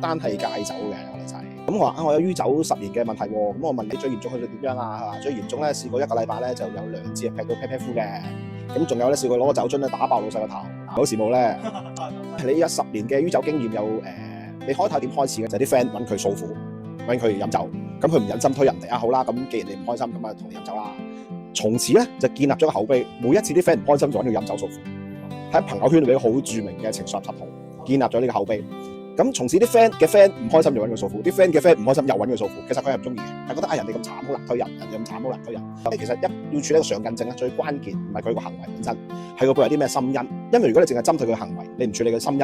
單係戒酒嘅我哋就係。咁我話我有酗酒10年嘅問題喎，咁我問你最嚴重去到點樣啊？最嚴重咧試過1個禮拜咧就有2次劈到啤啤膚嘅，咁仲有咧試過攞個酒樽咧打爆老細個頭，好羨慕咧。你有10年嘅酗酒經驗有你開頭點開始嘅？就係啲 friend 揾佢訴苦，揾佢飲酒，咁佢唔忍心推人哋啊，好啦，咁既然你唔開心，咁啊同你飲酒啦。從此咧就建立咗個口碑，每一次啲 friend 唔開心就揾佢飲酒訴苦，喺朋友圈裏邊好著名嘅情緒垃圾桶，建立咗呢個口碑。咁從此啲 friend 嘅 friend 唔開心就揾佢訴苦，啲 friend 嘅 friend 唔開心又揾佢訴苦。其實佢係唔中意嘅，係覺得人哋咁慘好難推人，人哋咁慘好難推人。其實要處理個上癮症咧，最關鍵唔係佢個行為本身，係個背後有啲咩心因。因為如果你淨係針對佢行為，你唔處理佢心因，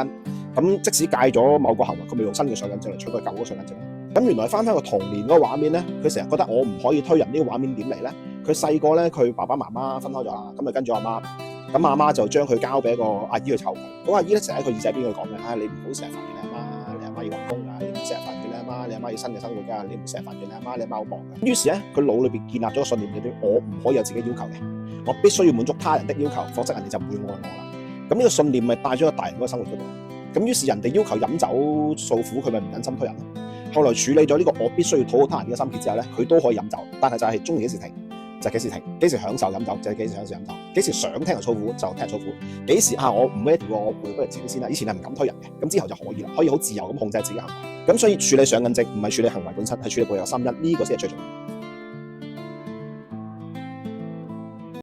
咁即使戒咗某個行為，佢咪用新嘅上癮症嚟取代舊嗰個上癮症。咁原來翻返個童年嗰個畫面咧，佢成日覺得我唔可以推人，呢個畫面點嚟咧？佢細個咧，佢爸爸媽媽分開咗啦，咁就跟住阿媽，咁阿媽就將佢交俾一個阿姨去湊佢。嗰阿姨咧成日喺佢耳仔邊佢講嘅，你唔好成日煩住你阿媽，你阿媽要揾工㗎，你唔好成日煩住你阿媽，你阿媽要新嘅生活㗎，你唔好成日煩住你阿媽，你阿媽好忙㗎。於是咧，佢腦裏邊建立咗個信念，就係我唔可以有自己要求嘅，我必須要滿足他人的要求，否則人哋就唔會愛我啦。咁呢個信念咪帶咗個大人嗰個生活嗰度。咁於是人哋要求飲酒訴苦，佢咪唔忍心推人咯。後來處理咗呢個我必須要討好他人嘅心結之後咧，佢都可以飲酒，但係就係中意幾時停就幾時停，幾時享受飲酒就幾時享受飲酒，幾時想聽人訴苦就聽人訴苦，幾時我唔咩調我回不如自己先啦。以前係唔敢推人嘅，咁之後就可以啦，可以好自由咁控制自己行為。咁所以處理上癮症唔係處理行為本身，係處理背後心因，呢個先係最重要。